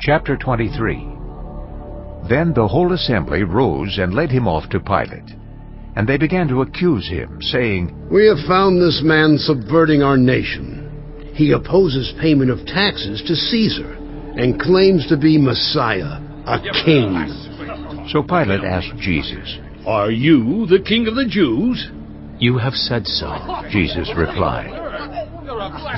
Chapter 23. Then the whole assembly rose and led him off to Pilate. And they began to accuse him, saying, "We have found this man subverting our nation. He opposes payment of taxes to Caesar and claims to be Messiah, a king." So Pilate asked Jesus. "Are you the king of the Jews?" "You have said so," Jesus replied.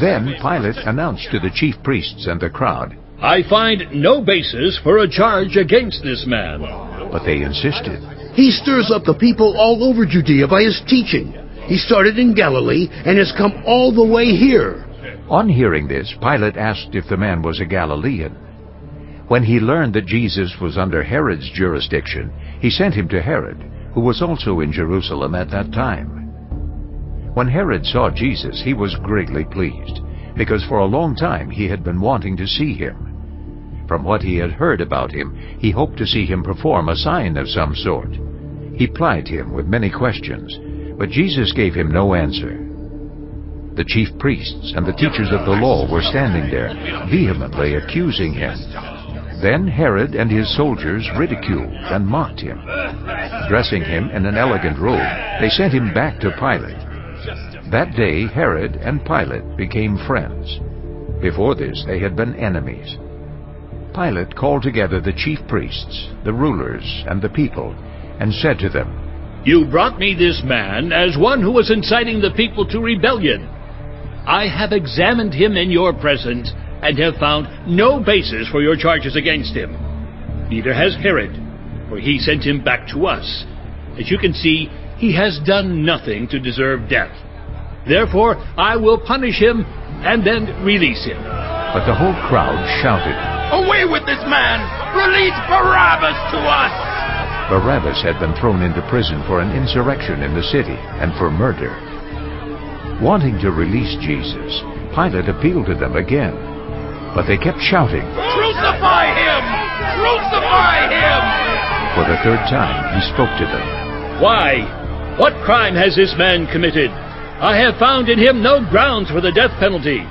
Then Pilate announced to the chief priests and the crowd, "I find no basis for a charge against this man." But they insisted. "He stirs up the people all over Judea by his teaching. He started in Galilee and has come all the way here." On hearing this, Pilate asked if the man was a Galilean. When he learned that Jesus was under Herod's jurisdiction, he sent him to Herod, who was also in Jerusalem at that time. When Herod saw Jesus, he was greatly pleased, because for a long time he had been wanting to see him. From what he had heard about him, he hoped to see him perform a sign of some sort. He plied him with many questions, but Jesus gave him no answer. The chief priests and the teachers of the law were standing there, vehemently accusing him. Then Herod and his soldiers ridiculed and mocked him. Dressing him in an elegant robe, they sent him back to Pilate. That day Herod and Pilate became friends. Before this they had been enemies. Pilate called together the chief priests, the rulers, and the people, and said to them, "You brought me this man as one who was inciting the people to rebellion. I have examined him in your presence and have found no basis for your charges against him. Neither has Herod, for he sent him back to us. As you can see, he has done nothing to deserve death. Therefore, I will punish him and then release him." But the whole crowd shouted, "Away with this man! Release Barabbas to us!" Barabbas had been thrown into prison for an insurrection in the city and for murder. Wanting to release Jesus, Pilate appealed to them again, but they kept shouting, "Crucify him! Crucify him!" For the third time he spoke to them. "Why? What crime has this man committed? I have found in him no grounds for the death penalty.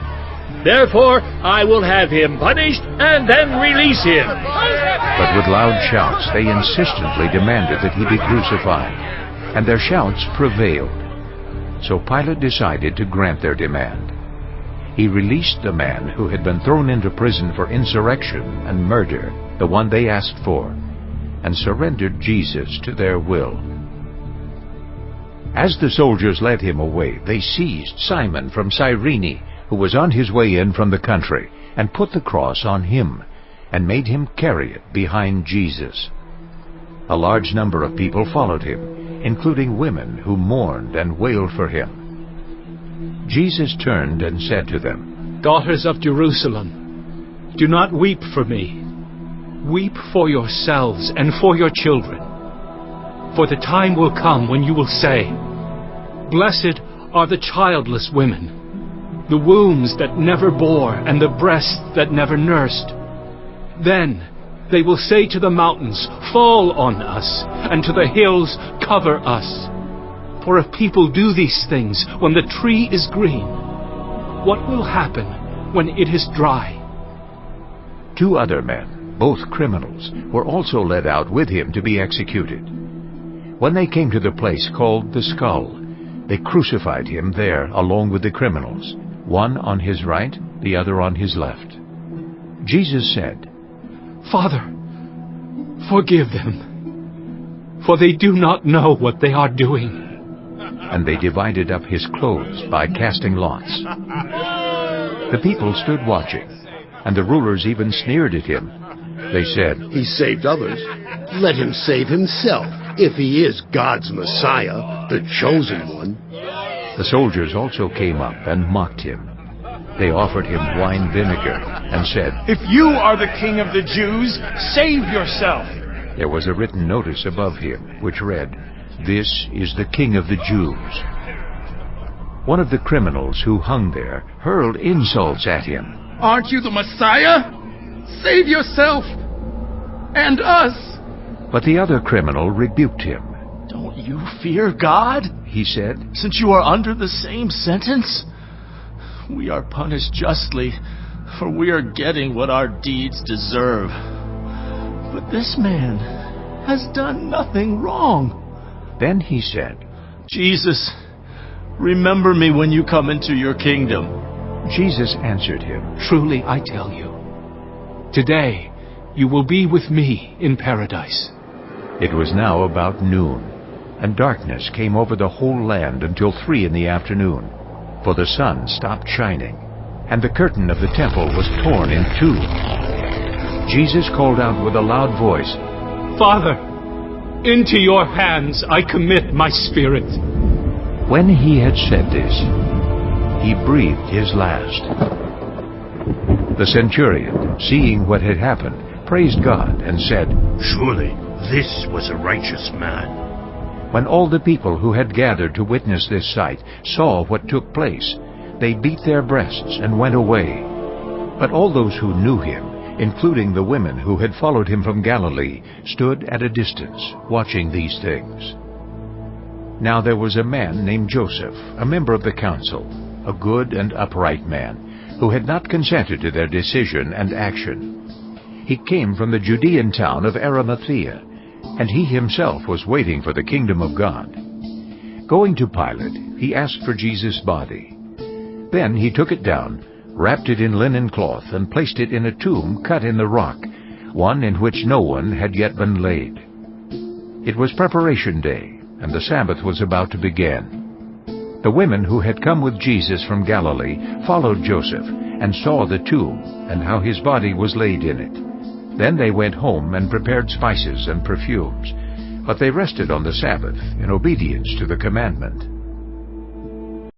Therefore, I will have him punished and then release him." But with loud shouts they insistently demanded that he be crucified, and their shouts prevailed. So Pilate decided to grant their demand. He released the man who had been thrown into prison for insurrection and murder, the one they asked for, and surrendered Jesus to their will. As the soldiers led him away, they seized Simon from Cyrene, who was on his way in from the country, and put the cross on him, and made him carry it behind Jesus. A large number of people followed him, including women who mourned and wailed for him. Jesus turned and said to them, "Daughters of Jerusalem, do not weep for me. Weep for yourselves and for your children. For the time will come when you will say, 'Blessed are the childless women, the wombs that never bore, and the breasts that never nursed.' Then they will say to the mountains, 'Fall on us,' and to the hills, 'Cover us.' For if people do these things when the tree is green, what will happen when it is dry?" 2 other men, both criminals, were also led out with him to be executed. When they came to the place called the Skull, they crucified him there along with the criminals, one on his right, the other on his left. Jesus said, "Father, forgive them, for they do not know what they are doing." And they divided up his clothes by casting lots. The people stood watching, and the rulers even sneered at him. They said, "He saved others. Let him save himself, if he is God's Messiah, the chosen one." The soldiers also came up and mocked him. They offered him wine vinegar and said, "If you are the king of the Jews, save yourself." There was a written notice above him, which read, "This is the King of the Jews." One of the criminals who hung there hurled insults at him. "Aren't you the Messiah? Save yourself and us." But the other criminal rebuked him. "Don't you fear God?" he said. "Since you are under the same sentence? We are punished justly, for we are getting what our deeds deserve. But this man has done nothing wrong." Then he said, "Jesus, remember me when you come into your kingdom." Jesus answered him, Truly I tell you, today you will be with me in paradise. It was now about noon, and darkness came over the whole land until 3 in the afternoon, for the sun stopped shining, and the curtain of the temple was torn in two. Jesus called out with a loud voice, Father, into your hands I commit my spirit. When he had said this, he breathed his last. The centurion, seeing what had happened, praised God and said, Surely this was a righteous man. When all the people who had gathered to witness this sight saw what took place, they beat their breasts and went away. But all those who knew him, including the women who had followed him from Galilee, stood at a distance, watching these things. Now there was a man named Joseph, a member of the council, a good and upright man, who had not consented to their decision and action. He came from the Judean town of Arimathea, and he himself was waiting for the kingdom of God. Going to Pilate, he asked for Jesus' body. Then he took it down, wrapped it in linen cloth, and placed it in a tomb cut in the rock, one in which no one had yet been laid. It was preparation day, and the Sabbath was about to begin. The women who had come with Jesus from Galilee followed Joseph, and saw the tomb, and how his body was laid in it. Then they went home and prepared spices and perfumes, but they rested on the Sabbath in obedience to the commandment.